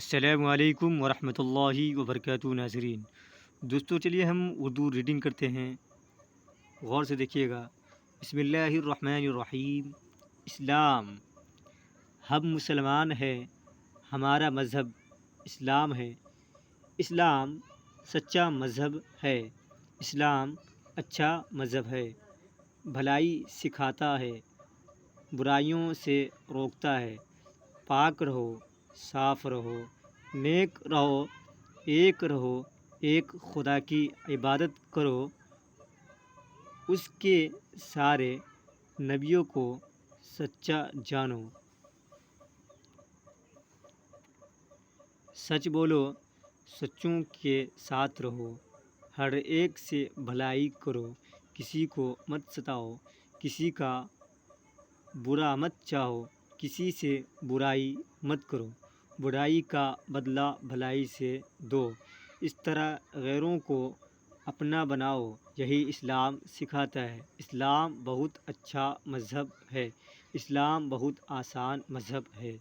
السلام علیکم ورحمۃ اللہ وبرکاتہ ناظرین۔ دوستو چلیے ہم اردو ریڈنگ کرتے ہیں، غور سے دیکھیے گا۔ بسم اللہ الرحمن الرحیم۔ اسلام، ہم مسلمان ہیں، ہمارا مذہب اسلام ہے۔ اسلام سچا مذہب ہے۔ اسلام اچھا مذہب ہے، بھلائی سکھاتا ہے، برائیوں سے روکتا ہے۔ پاک رہو، صاف رہو، نیک رہو، ایک خدا کی عبادت کرو، اس کے سارے نبیوں کو سچا جانو، سچ بولو، سچوں کے ساتھ رہو، ہر ایک سے بھلائی کرو، کسی کو مت ستاؤ، کسی کا برا مت چاہو، کسی سے برائی مت کرو، برائی کا بدلہ بھلائی سے دو، اس طرح غیروں کو اپنا بناؤ، یہی اسلام سکھاتا ہے۔ اسلام بہت اچھا مذہب ہے۔ اسلام بہت آسان مذہب ہے۔